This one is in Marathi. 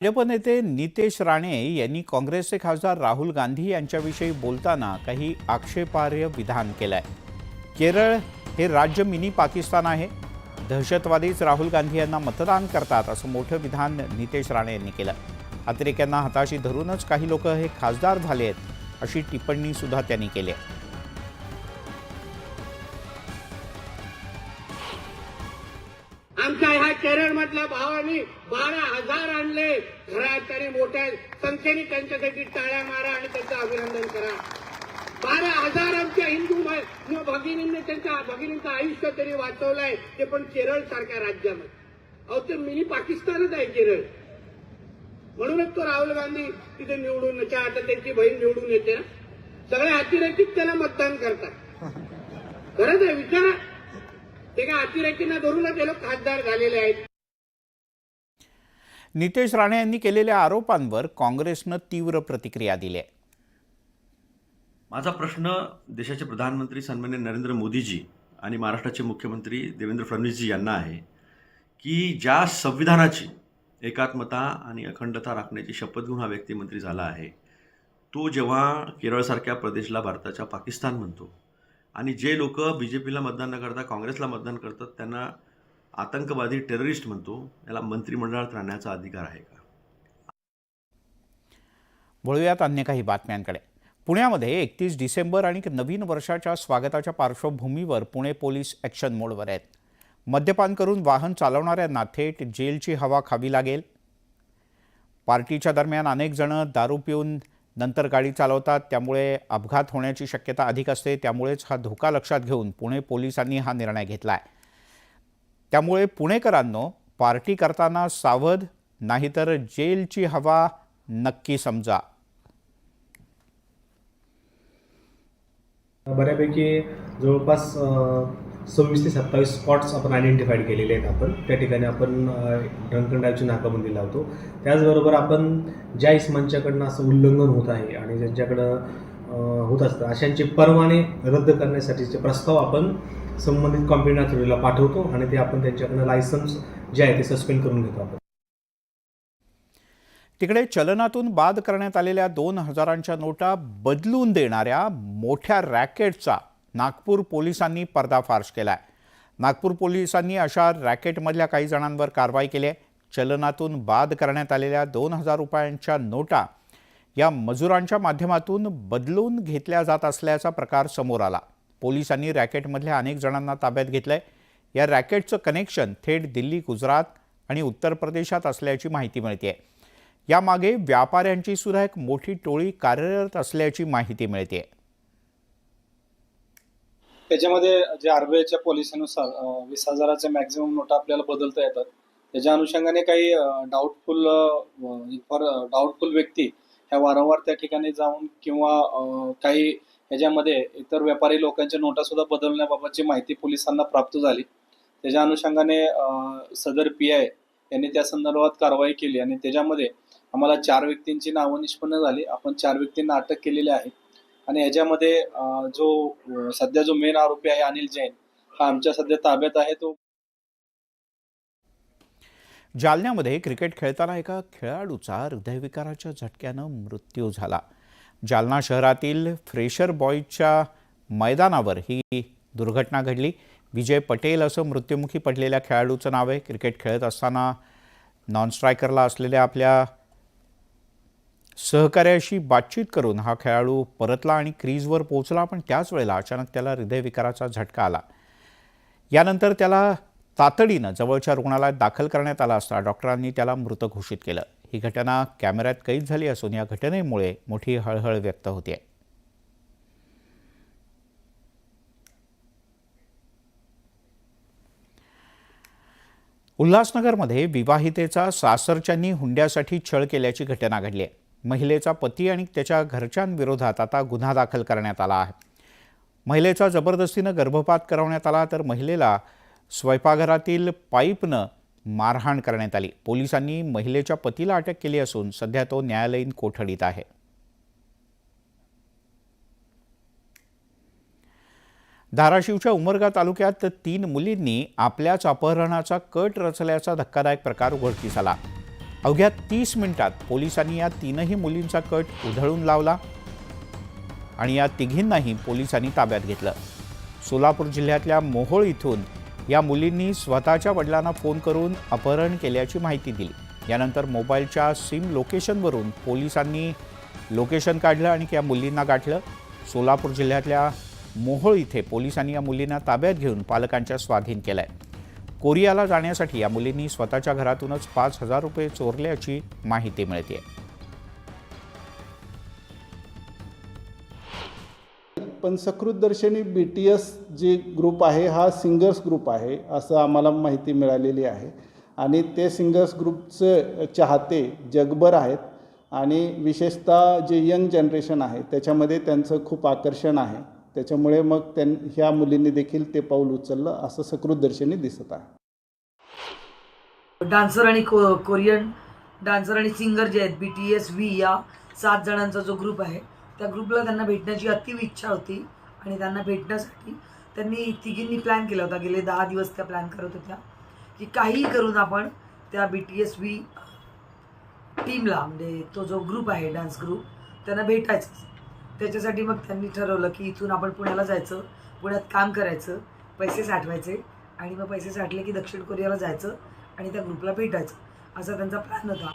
भाजप नेते नितेश राणे यांनी काँग्रेसचे खासदार राहुल गांधी यांच्याविषयी बोलताना काही आक्षेपार्ह विधान केलंय। केरळ हे राज्य मिनी पाकिस्तान आहे, दहशतवादीच राहुल गांधी यांना मतदान करतात असं मोठं विधान नितेश राणे यांनी केलं। अतिरेक्यांना हाताशी धरूनच काही लोक हे खासदार झाले आहेत अशी टिप्पणी सुद्धा त्यांनी केली आहे। आमच्या ह्या केरळमधल्या भावांनी 12,000 आणले घरात आणि मोठ्या संख्येने त्यांच्यासाठी टाळ्या मारा आणि त्यांचं अभिनंदन करा। 12,000 आमच्या हिंदू भगिनींनी त्यांच्या भगिनींचं आयुष्य तरी वाचवलंय, ते पण केरळ सारख्या राज्यामध्ये। अहो ते मिनी पाकिस्तानच आहे केरळ, म्हणूनच तो राहुल गांधी तिथे निवडून येते। आता त्यांची बहीण निवडून येते ना, सगळे अतिरेकीच त्याला मतदान करतात। खरंच आहे, विचारा, ते काय अतिरेकींना धरूनच ते लोक खासदार झालेले आहेत। नितेश राणे यांनी केलेल्या आरोपांवर काँग्रेसनं तीव्र प्रतिक्रिया दिली आहे। माझा प्रश्न देशाचे प्रधानमंत्री सन्माननीय नरेंद्र मोदीजी आणि महाराष्ट्राचे मुख्यमंत्री देवेंद्र फडणवीसजी यांना आहे की ज्या संविधानाची एकात्मता आणि अखंडता राखण्याची शपथ घेऊन हा व्यक्ती मंत्री झाला आहे, तो जेव्हा केरळसारख्या प्रदेशला भारताच्या पाकिस्तान म्हणतो आणि जे लोक बीजेपीला मतदान न करता काँग्रेसला मतदान करतात त्यांना आतंकवादी टेररिस्ट म्हणतो, याला मंत्रिमंडळात राहण्याचा अधिकार आहे का? वळूयात अन्य काही बातम्यांकडे। पुण्यामध्ये 31 डिसेंबर आणि नवीन वर्षाच्या स्वागताच्या पार्श्वभूमीवर पुणे पोलीस ॲक्शन मोडवर आहेत। मद्यपान करून वाहन चालवणाऱ्यांना थेट जेलची हवा खावी लागेल। पार्टीच्या दरम्यान अनेक जण दारू पिऊन नंतर गाडी चालवतात, त्यामुळे अपघात होण्याची शक्यता अधिक असते। त्यामुळेच हा धोका लक्षात घेऊन पुणे पोलिसांनी हा निर्णय घेतला आहे। त्यामुळे पुणेकरांनो, पार्टी करताना सावध, नाहीतर जेलची हवा नक्की समजा। बऱ्यापैकी जवळपास 26 ते 27 स्पॉट्स आपण आयडेंटिफाईड केलेले आहेत। आपण त्या ठिकाणी आपण ड्रंक अँड ड्राईव्हची नाकाबंदी लावतो। त्याचबरोबर आपण ज्या इस्मांच्याकडनं असं उल्लंघन होत आहे आणि ज्यांच्याकडं होत असतं अशांचे परवाने रद्द करण्यासाठीचे प्रस्ताव आपण संबंधित कॉम्पिटंट अथॉरिटीला पाठवतो आणि ते आपण त्यांच्याकडनं लायसन्स जे आहे ते सस्पेंड करून घेतो आपण। तिकडे चलनातून बाद करण्यात आलेल्या 2,000च्या नोटा बदलून देणाऱ्या मोठ्या रॅकेटचा नागपूर पोलिसांनी पर्दाफाश केला आहे। नागपूर पोलिसांनी अशा रॅकेटमधल्या काही जणांवर कारवाई केली आहे। चलनातून बाद करण्यात आलेल्या 2,000 रुपयांच्या नोटा या मजुरांच्या माध्यमातून बदलून घेतल्या जात असल्याचा प्रकार समोर आला। पोलिसांनी रॅकेटमधल्या अनेक जणांना ताब्यात घेतलंय। या रॅकेटचं कनेक्शन थेट दिल्ली, गुजरात आणि उत्तर प्रदेशात असल्याची माहिती मिळते। यामागे व्यापाऱ्यांची सुद्धा एक मोठी टोळी कार्यरत असल्याची माहिती मिळते। त्याच्यामध्ये जे आरबीआयच्या पॉलिसीनुसार 20,000च्या मॅक्झिमम नोटा आपल्याला बदलता येतात। त्याच्या अनुषंगाने काही डाऊटफुल व्यक्ती ह्या वारंवार त्या ठिकाणी जाऊन किंवा काही ह्याच्यामध्ये इतर व्यापारी लोकांच्या नोटा सुद्धा बदलण्याबाबतची माहिती पोलिसांना प्राप्त झाली। त्याच्या अनुषंगाने सदर PI यांनी त्या संदर्भात कारवाई केली आणि त्याच्यामध्ये आम्हाला 4 व्यक्तींची नावं निष्पन्न झाली। आपण 4 व्यक्तींना अटक केलेली आहे आणि ह्याच्यामध्ये सध्या जो मेन आरोपी आहे अनिल जैन हा आमच्या सध्या ताब्यात आहे। तो जालन्यामध्ये क्रिकेट खेळताना एका खेळाडूचा हृदयविकाराच्या झटक्यानं मृत्यू झाला। जालना शहरातील फ्रेशर बॉयजच्या मैदानावर ही दुर्घटना घडली। विजय पटेल असं मृत्युमुखी पडलेल्या खेळाडूचं नाव आहे। क्रिकेट खेळत असताना नॉन स्ट्रायकरला असलेल्या आपल्या सहकार्याशी बातचीत करून हा खेळाडू परतला आणि क्रीजवर पोहोचला, पण त्याच वेळेला अचानक त्याला हृदयविकाराचा झटका आला। यानंतर त्याला तातडीनं जवळच्या रुग्णालयात दाखल करण्यात आला असता डॉक्टरांनी त्याला मृत घोषित केलं। ही घटना कॅमेऱ्यात कैद झाली असून या घटनेमुळे मोठी हळहळ व्यक्त होते। उल्हासनगरमध्ये विवाहितेचा सासरच्यांनी हुंड्यासाठी छळ केल्याची घटना घडली आहे। महिलेचा पती आणि त्याच्या घरच्यांविरोधात आता गुन्हा दाखल करण्यात आला आहे। महिलेचा जबरदस्तीनं गर्भपात करवण्यात आला, तर महिलेला स्वयंपाकघरातील पाईपनं मारहाण करण्यात आली। पोलिसांनी महिलेच्या पतीला अटक केली असून सध्या तो न्यायालयीन कोठडीत आहे। धाराशिवच्या उमरगा तालुक्यात 3 मुलींनी आपल्याच अपहरणाचा कट रचल्याचा धक्कादायक प्रकार उघडकीस आला। अवघ्या 30 मिनिटात पोलिसांनी या तीनही मुलींचा कट उधळून लावला आणि या तिघींनाही पोलिसांनी ताब्यात घेतलं. सोलापूर जिल्ह्यातल्या मोहोळ इथून या मुलींनी स्वतःच्या वडिलांना फोन करून अपहरण केल्याची माहिती दिली. यानंतर मोबाईलच्या सिम लोकेशनवरून पोलिसांनी लोकेशन काढलं आणि या मुलींना गाठलं. सोलापूर जिल्ह्यातल्या मोहोळ इथे पोलिसांनी या मुलींना ताब्यात घेऊन पालकांच्या स्वाधीन केलंय. कोरियाला जाण्यासाठी या मुलींनी स्वतःच्या घरातूनच 5,000 रुपये चोरल्याची माहिती मिळते. पण सकृतदर्शनी BTS जे ग्रुप आहे हा सिंगर्स ग्रुप आहे असं आम्हाला माहिती मिळालेली आहे आणि ते सिंगर्स ग्रुपचे चाहते जगभर आहेत आणि विशेषतः जे यंग जनरेशन आहे त्याच्यामध्ये त्यांचं खूप आकर्षण आहे. त्याच्यामुळे मग ह्या मुलींनी देखील ते पाऊल उचललं असं सकृतदर्शनी दिसत आहे. डान्सर आणि कोरियन डान्सर आणि सिंगर जे आहेत BTS V या 7 जणांचा जो ग्रुप आहे त्या ग्रुपला त्यांना भेटण्याची अति इच्छा होती आणि त्यांना भेटण्यासाठी त्यांनी तिघींनी प्लॅन केला होता. गेले 10 दिवस त्या प्लॅन करत होत्या की काहीही करून आपण त्या BTS V टीमला म्हणजे तो जो ग्रुप आहे डान्स ग्रुप त्यांना भेटायचं. त्याच्यासाठी मग त्यांनी ठरवलं की इथून आपण पुण्याला जायचं, पुण्यात काम करायचं, पैसे साठवायचे आणि मग पैसे साठले की दक्षिण कोरियाला जायचं आणि त्या ग्रुपला भेटायचं असा त्यांचा प्लॅन होता.